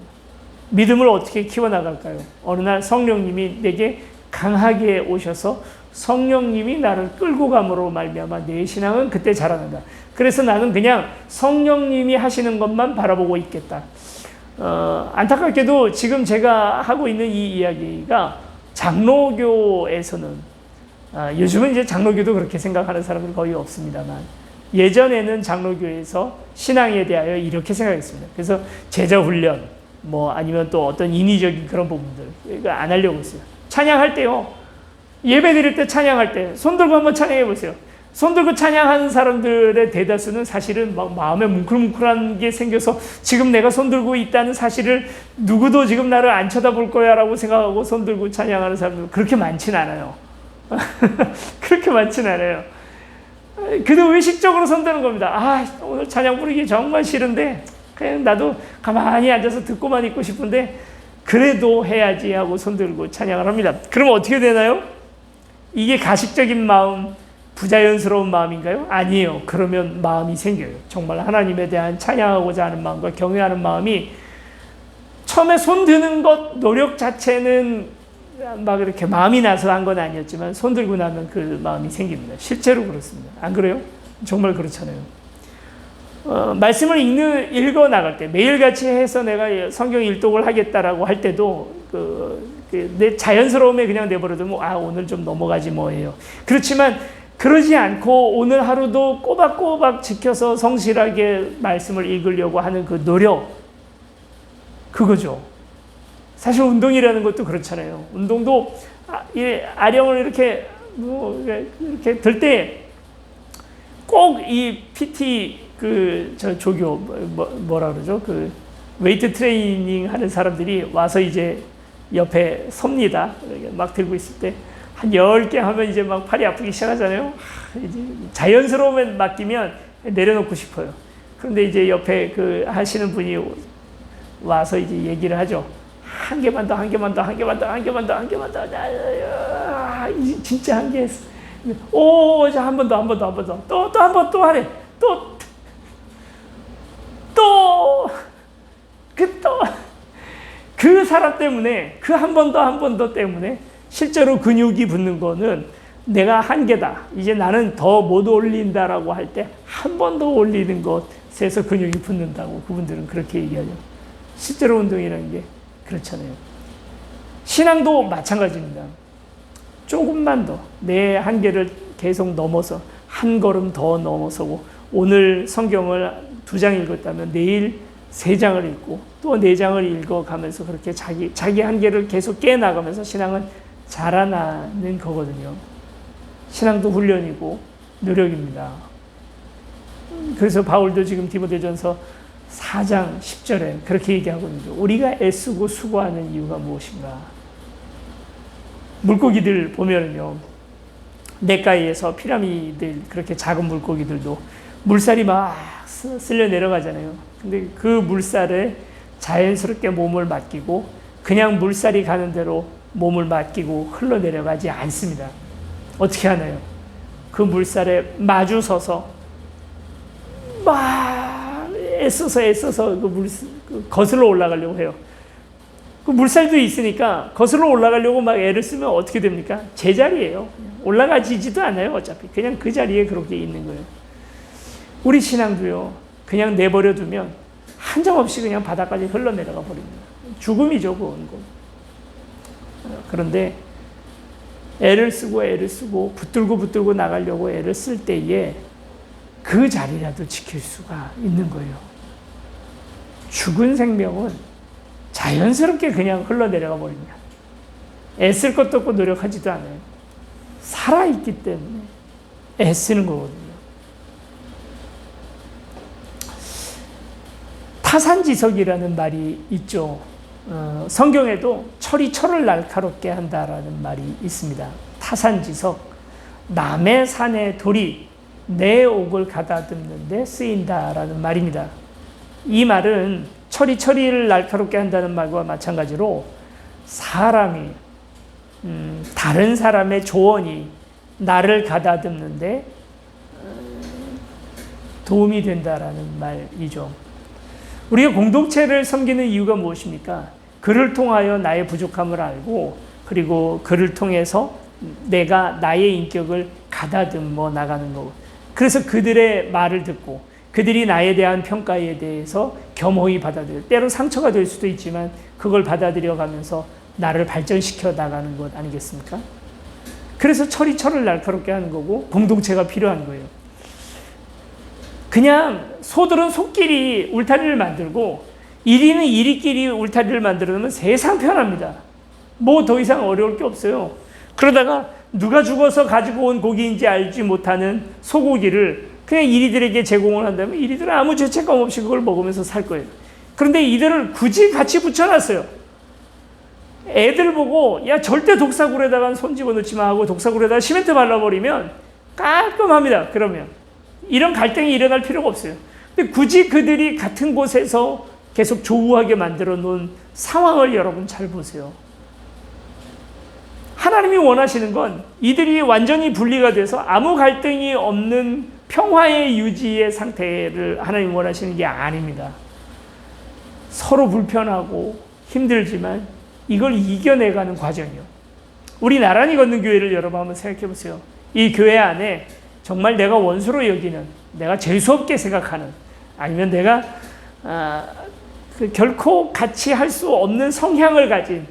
믿음을 어떻게 키워나갈까요? 어느 날 성령님이 내게 강하게 오셔서 성령님이 나를 끌고 감으로 말미암아 내 신앙은 그때 자라난다. 그래서 나는 그냥 성령님이 하시는 것만 바라보고 있겠다. 안타깝게도 지금 제가 하고 있는 이 이야기가 장로교에서는 요즘은 이제 장로교도 그렇게 생각하는 사람은 거의 없습니다만 예전에는 장로교에서 신앙에 대하여 이렇게 생각했습니다. 그래서 제자훈련 뭐 아니면 또 어떤 인위적인 그런 부분들 이거 안 하려고 했어요. 찬양할 때요. 예배 드릴 때 찬양할 때 손 들고 한번 찬양해 보세요. 손 들고 찬양하는 사람들의 대다수는 사실은 막 마음에 뭉클뭉클한 게 생겨서 지금 내가 손 들고 있다는 사실을 누구도 지금 나를 안 쳐다볼 거야 라고 생각하고 손 들고 찬양하는 사람들 그렇게 많진 않아요. 그렇게 많진 않아요. 그래도 의식적으로 손 드는 겁니다. 오늘 찬양 부르기 정말 싫은데 그냥 나도 가만히 앉아서 듣고만 있고 싶은데 그래도 해야지 하고 손 들고 찬양을 합니다. 그러면 어떻게 되나요? 이게 가식적인 마음, 부자연스러운 마음인가요? 아니에요. 그러면 마음이 생겨요. 정말 하나님에 대한 찬양하고자 하는 마음과 경외하는 마음이 처음에 손 드는 것 노력 자체는 막 이렇게 마음이 나서 한 건 아니었지만 손 들고 나면 그 마음이 생깁니다. 실제로 그렇습니다. 안 그래요? 정말 그렇잖아요. 말씀을 읽어 나갈 때 매일같이 해서 내가 성경 일독을 하겠다라고 할 때도 내 자연스러움에 그냥 내버려두면 오늘 좀 넘어가지 뭐예요. 그렇지만 그러지 않고 오늘 하루도 꼬박꼬박 지켜서 성실하게 말씀을 읽으려고 하는 그 노력 그거죠. 사실 운동이라는 것도 그렇잖아요. 운동도 아령을 이렇게 들 때 꼭 이 PT 조교 뭐라 그러죠? 웨이트 트레이닝 하는 사람들이 와서 이제 옆에 섭니다. 막 들고 있을 때 한 10개 하면 이제 막 팔이 아프기 시작하잖아요. 이제 자연스러움에 맡기면 내려놓고 싶어요. 그런데 이제 옆에 하시는 분이 와서 이제 얘기를 하죠. 한 개만 더, 한 개만 더, 한 개만 더, 한 개만 더, 한 개만 더. 진짜 한 개 했어. 자, 한 번 더, 한 번 더, 한 번 더. 또 한 번 또 하래. 그 사람 때문에, 그 한 번 더, 한 번 더 때문에 실제로 근육이 붙는 거는 내가 한계다. 이제 나는 더 못 올린다라고 할 때 한 번 더 올리는 것에서 근육이 붙는다고 그분들은 그렇게 얘기하죠. 실제로 운동이라는 게 그렇잖아요. 신앙도 마찬가지입니다. 조금만 더 내 한계를 계속 넘어서 한 걸음 더 넘어서고 오늘 성경을 2장 읽었다면 내일 3장을 읽고 또 4장을 읽어가면서 그렇게 자기 한계를 계속 깨나가면서 신앙은 자라나는 거거든요. 신앙도 훈련이고 노력입니다. 그래서 바울도 지금 디모데전서 4장 10절에 그렇게 얘기하고 있는데 우리가 애쓰고 수고하는 이유가 무엇인가? 물고기들 보면은요, 냇가에서 피라미드 그렇게 작은 물고기들도 물살이 막 쓸려 내려가잖아요. 근데 그 물살에 자연스럽게 몸을 맡기고 그냥 물살이 가는 대로 몸을 맡기고 흘러내려가지 않습니다. 어떻게 하나요? 그 물살에 마주 서서 막 애써서 거슬러 올라가려고 해요. 그 물살도 있으니까 거슬러 올라가려고 막 애를 쓰면 어떻게 됩니까? 제자리예요. 올라가지지도 않아요. 어차피 그냥 그 자리에 그렇게 있는 거예요. 우리 신앙도요, 그냥 내버려 두면 한정없이 그냥 바닥까지 흘러내려가 버립니다. 죽음이죠, 그건. 그런데 애를 쓰고 붙들고 나가려고 애를 쓸 때에 그 자리라도 지킬 수가 있는 거예요. 죽은 생명은 자연스럽게 그냥 흘러내려가 버립니다. 애쓸 것도 없고 노력하지도 않아요. 살아있기 때문에 애쓰는 거거든요. 타산지석이라는 말이 있죠. 성경에도 철이 철을 날카롭게 한다라는 말이 있습니다. 타산지석, 남의 산의 돌이 내 옥을 가다듬는 데 쓰인다라는 말입니다. 이 말은 철이 철이를 날카롭게 한다는 말과 마찬가지로 사람이 다른 사람의 조언이 나를 가다듬는데 도움이 된다라는 말이죠. 우리가 공동체를 섬기는 이유가 무엇입니까? 그를 통하여 나의 부족함을 알고 그리고 그를 통해서 내가 나의 인격을 가다듬어 나가는 거고, 그래서 그들의 말을 듣고 그들이 나에 대한 평가에 대해서 겸허히 받아들여, 때로 상처가 될 수도 있지만 그걸 받아들여 가면서 나를 발전시켜 나가는 것 아니겠습니까? 그래서 철이 철을 날카롭게 하는 거고 공동체가 필요한 거예요. 그냥 소들은 소끼리 울타리를 만들고 이리는 이리끼리 울타리를 만들어 놓으면 세상 편합니다. 뭐 더 이상 어려울 게 없어요. 그러다가 누가 죽어서 가지고 온 고기인지 알지 못하는 소고기를 그냥 이리들에게 제공을 한다면 이리들은 아무 죄책감 없이 그걸 먹으면서 살 거예요. 그런데 이들을 굳이 같이 붙여놨어요. 애들 보고 야 절대 독사굴에다가 손 집어넣지 마 하고 독사굴에다가 시멘트 발라버리면 깔끔합니다. 그러면 이런 갈등이 일어날 필요가 없어요. 근데 굳이 그들이 같은 곳에서 계속 조우하게 만들어 놓은 상황을 여러분 잘 보세요. 하나님이 원하시는 건 이들이 완전히 분리가 돼서 아무 갈등이 없는 평화의 유지의 상태를 하나님 원하시는 게 아닙니다. 서로 불편하고 힘들지만 이걸 이겨내가는 과정이요. 우리 나란히 걷는 교회를 여러분 한번 생각해 보세요. 이 교회 안에 정말 내가 원수로 여기는, 내가 재수없게 생각하는, 아니면 내가 결코 같이 할 수 없는 성향을 가진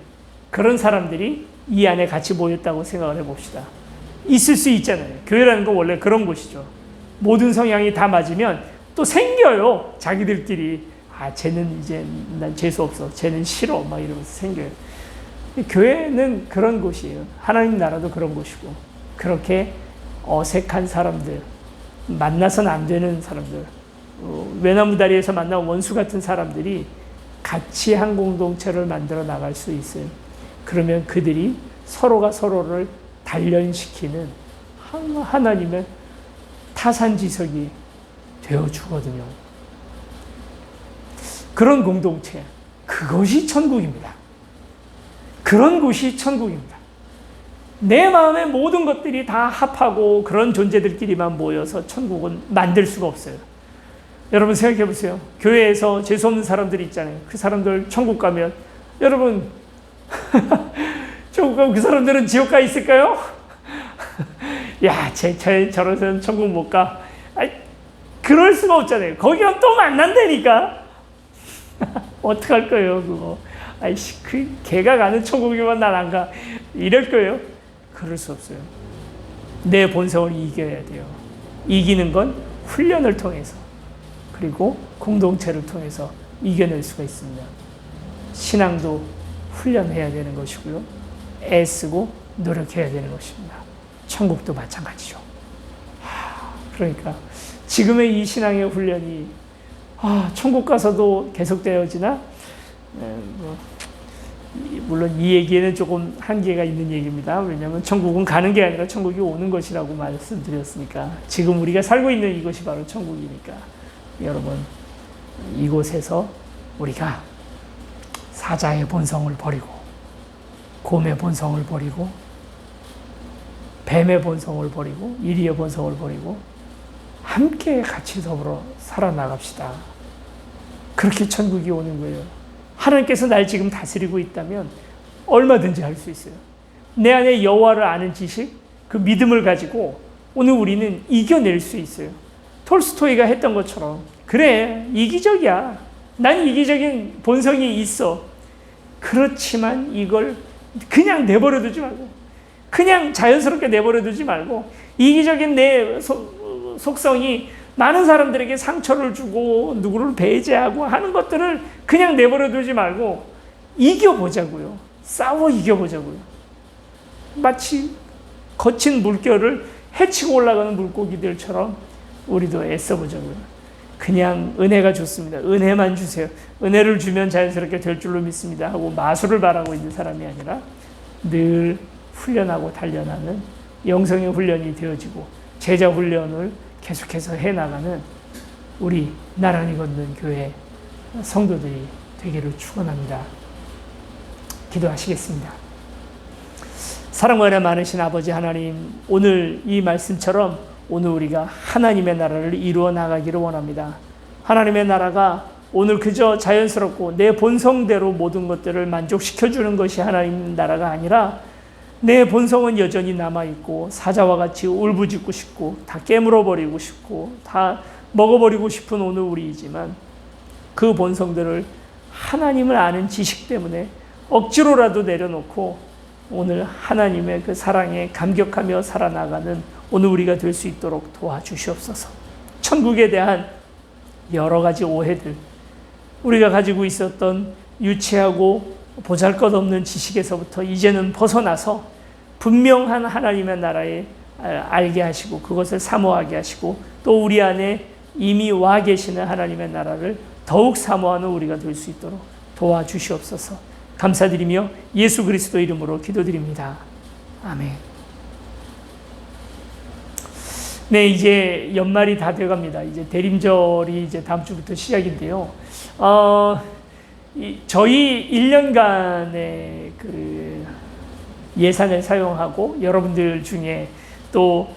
그런 사람들이 이 안에 같이 모였다고 생각을 해봅시다. 있을 수 있잖아요. 교회라는 건 원래 그런 곳이죠. 모든 성향이 다 맞으면 또 생겨요. 자기들끼리. 아, 쟤는 이제 난 재수 없어. 쟤는 싫어. 막 이러면서 생겨요. 교회는 그런 곳이에요. 하나님 나라도 그런 곳이고. 그렇게 어색한 사람들, 만나서는 안 되는 사람들, 외나무다리에서 만난 원수 같은 사람들이 같이 한 공동체를 만들어 나갈 수 있어요. 그러면 그들이 서로가 서로를 단련시키는 하나님의 타산지석이 되어주거든요. 그런 공동체, 그것이 천국입니다. 그런 곳이 천국입니다. 내 마음의 모든 것들이 다 합하고 그런 존재들끼리만 모여서 천국은 만들 수가 없어요. 여러분 생각해 보세요. 교회에서 재수없는 사람들이 있잖아요. 그 사람들 천국 가면 여러분 천국 가면 그 사람들은 지옥 가 있을까요? 야, 저런 사람 천국 못 가. 아이, 그럴 수가 없잖아요. 거기 가면 또 만난다니까. 어떡할 거예요, 그거. 아이씨, 걔가 가는 천국이면 난 안 가. 이럴 거예요. 그럴 수 없어요. 내 본성을 이겨야 돼요. 이기는 건 훈련을 통해서, 그리고 공동체를 통해서 이겨낼 수가 있습니다. 신앙도 훈련해야 되는 것이고요. 애쓰고 노력해야 되는 것입니다. 천국도 마찬가지죠. 그러니까 지금의 이 신앙의 훈련이 천국 가서도 계속되어지나? 물론 이 얘기에는 조금 한계가 있는 얘기입니다. 왜냐하면 천국은 가는 게 아니라 천국이 오는 것이라고 말씀드렸으니까. 지금 우리가 살고 있는 이것이 바로 천국이니까. 여러분, 이곳에서 우리가 사자의 본성을 버리고, 곰의 본성을 버리고, 뱀의 본성을 버리고, 이리의 본성을 버리고, 함께 같이 더불어 살아나갑시다. 그렇게 천국이 오는 거예요. 하나님께서 날 지금 다스리고 있다면 얼마든지 할 수 있어요. 내 안에 여호와를 아는 지식, 그 믿음을 가지고 오늘 우리는 이겨낼 수 있어요. 톨스토이가 했던 것처럼, 그래, 이기적이야. 난 이기적인 본성이 있어. 그렇지만 이걸 그냥 내버려 두지 말고, 그냥 자연스럽게 내버려 두지 말고, 이기적인 내 속성이 많은 사람들에게 상처를 주고 누구를 배제하고 하는 것들을 그냥 내버려 두지 말고 이겨보자고요. 싸워 이겨보자고요. 마치 거친 물결을 헤치고 올라가는 물고기들처럼 우리도 애써보자고요. 그냥 은혜가 좋습니다. 은혜만 주세요. 은혜를 주면 자연스럽게 될 줄로 믿습니다 하고 마술을 바라고 있는 사람이 아니라 늘 훈련하고 단련하는 영성의 훈련이 되어지고 제자 훈련을 계속해서 해나가는 우리 나란히 걷는 교회 성도들이 되기를 축원합니다. 기도하시겠습니다. 사랑과 은혜 많으신 아버지 하나님, 오늘 이 말씀처럼 오늘 우리가 하나님의 나라를 이루어 나가기를 원합니다. 하나님의 나라가 오늘 그저 자연스럽고 내 본성대로 모든 것들을 만족시켜주는 것이 하나님 나라가 아니라 내 본성은 여전히 남아있고 사자와 같이 울부짖고 싶고 다 깨물어버리고 싶고 다 먹어버리고 싶은 오늘 우리이지만 그 본성들을 하나님을 아는 지식 때문에 억지로라도 내려놓고 오늘 하나님의 그 사랑에 감격하며 살아나가는 오늘 우리가 될 수 있도록 도와주시옵소서. 천국에 대한 여러 가지 오해들, 우리가 가지고 있었던 유치하고 보잘것없는 지식에서부터 이제는 벗어나서 분명한 하나님의 나라에 알게 하시고 그것을 사모하게 하시고 또 우리 안에 이미 와 계시는 하나님의 나라를 더욱 사모하는 우리가 될 수 있도록 도와주시옵소서. 감사드리며 예수 그리스도 이름으로 기도드립니다. 아멘. 네, 이제 연말이 다 돼갑니다. 이제 대림절이 이제 다음 주부터 시작인데요. 저희 1년간의 그 예산을 사용하고 여러분들 중에 또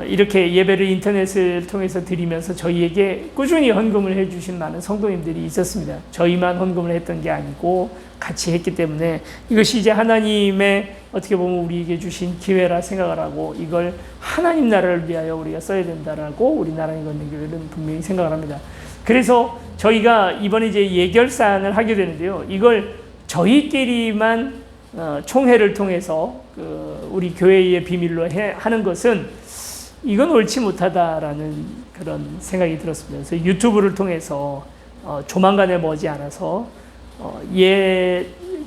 이렇게 예배를 인터넷을 통해서 드리면서 저희에게 꾸준히 헌금을 해주신 많은 성도님들이 있었습니다. 저희만 헌금을 했던 게 아니고 같이 했기 때문에 이것이 이제 하나님의 어떻게 보면 우리에게 주신 기회라 생각을 하고 이걸 하나님 나라를 위하여 우리가 써야 된다라고 우리 나라에 걷는 교회는 분명히 생각을 합니다. 그래서 저희가 이번에 이제 예결산을 하게 되는데요. 이걸 저희끼리만 총회를 통해서 우리 교회의 비밀로 하는 것은 이건 옳지 못하다라는 그런 생각이 들었습니다. 그래서 유튜브를 통해서 조만간에 머지않아서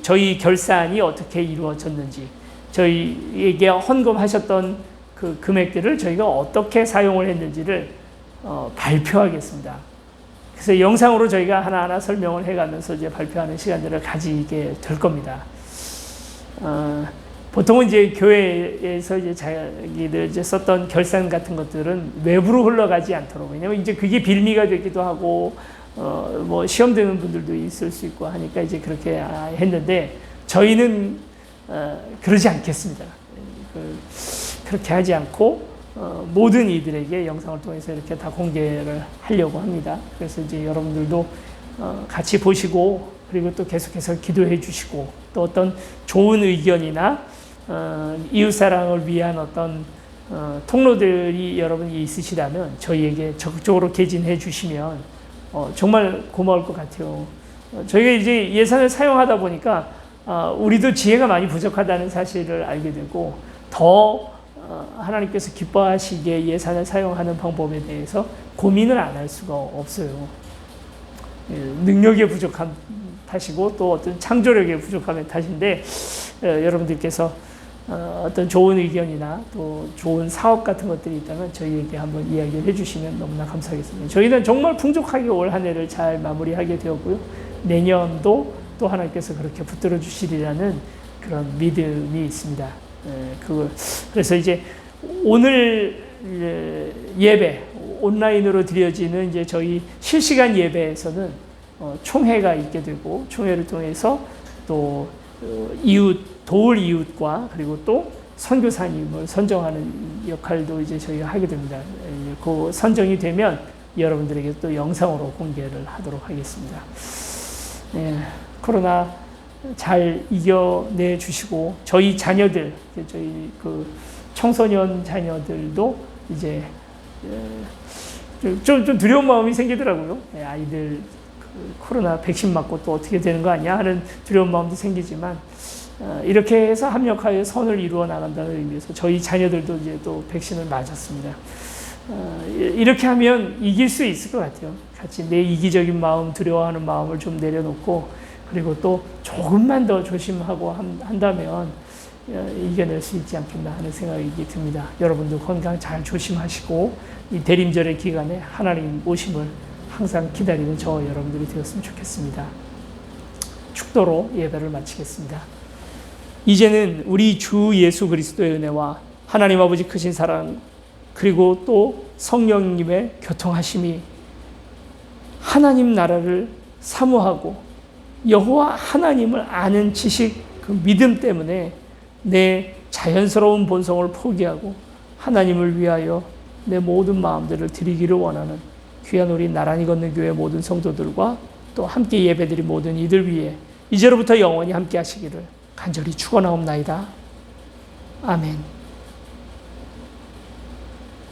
저희 결산이 어떻게 이루어졌는지 저희에게 헌금하셨던 그 금액들을 저희가 어떻게 사용을 했는지를 발표하겠습니다. 그래서 영상으로 저희가 하나하나 설명을 해가면서 이제 발표하는 시간들을 가지게 될 겁니다. 보통은 이제 교회에서 이제 자기들 이제 썼던 결산 같은 것들은 외부로 흘러가지 않도록, 왜냐면 이제 그게 빌미가 되기도 하고, 뭐 시험 되는 분들도 있을 수 있고 하니까 이제 그렇게 했는데, 저희는 그러지 않겠습니다. 그렇게 하지 않고, 모든 이들에게 영상을 통해서 이렇게 다 공개를 하려고 합니다. 그래서 이제 여러분들도 같이 보시고, 그리고 또 계속해서 기도해 주시고, 또 어떤 좋은 의견이나 이웃사랑을 위한 어떤 통로들이 여러분이 있으시다면 저희에게 적극적으로 개진해 주시면 정말 고마울 것 같아요. 저희가 이제 예산을 사용하다 보니까 우리도 지혜가 많이 부족하다는 사실을 알게 되고 더 하나님께서 기뻐하시게 예산을 사용하는 방법에 대해서 고민을 안 할 수가 없어요. 능력의 부족함 탓이고 또 어떤 창조력의 부족함의 탓인데 여러분들께서 어떤 좋은 의견이나 또 좋은 사업 같은 것들이 있다면 저희에게 한번 이야기를 해주시면 너무나 감사하겠습니다. 저희는 정말 풍족하게 올 한 해를 잘 마무리하게 되었고요. 내년도 또 하나님께서 그렇게 붙들어 주시리라는 그런 믿음이 있습니다. 그래서 이제 오늘 예배 온라인으로 드려지는 이제 저희 실시간 예배에서는 총회가 있게 되고 총회를 통해서 또 도울 이웃과 그리고 또 선교사님을 선정하는 역할도 이제 저희가 하게 됩니다. 그 선정이 되면 여러분들에게 또 영상으로 공개를 하도록 하겠습니다. 코로나 잘 이겨내 주시고 저희 자녀들, 저희 그 청소년 자녀들도 이제 좀 두려운 마음이 생기더라고요. 아이들 코로나 백신 맞고 또 어떻게 되는 거 아니야 하는 두려운 마음도 생기지만 이렇게 해서 합력하여 선을 이루어 나간다는 의미에서 저희 자녀들도 이제 또 백신을 맞았습니다. 이렇게 하면 이길 수 있을 것 같아요. 같이 내 이기적인 마음, 두려워하는 마음을 좀 내려놓고 그리고 또 조금만 더 조심하고 한다면 이겨낼 수 있지 않겠나 하는 생각이 듭니다. 여러분도 건강 잘 조심하시고 이 대림절의 기간에 하나님 오심을 항상 기다리는 저와 여러분들이 되었으면 좋겠습니다. 축도로 예배를 마치겠습니다. 이제는 우리 주 예수 그리스도의 은혜와 하나님 아버지 크신 사랑 그리고 또 성령님의 교통하심이 하나님 나라를 사모하고 여호와 하나님을 아는 지식 그 믿음 때문에 내 자연스러운 본성을 포기하고 하나님을 위하여 내 모든 마음들을 드리기를 원하는 귀한 우리 나란히 걷는 교회 모든 성도들과 또 함께 예배드린 모든 이들 위해 이제로부터 영원히 함께 하시기를 간절히 축원하옵나이다. 아멘.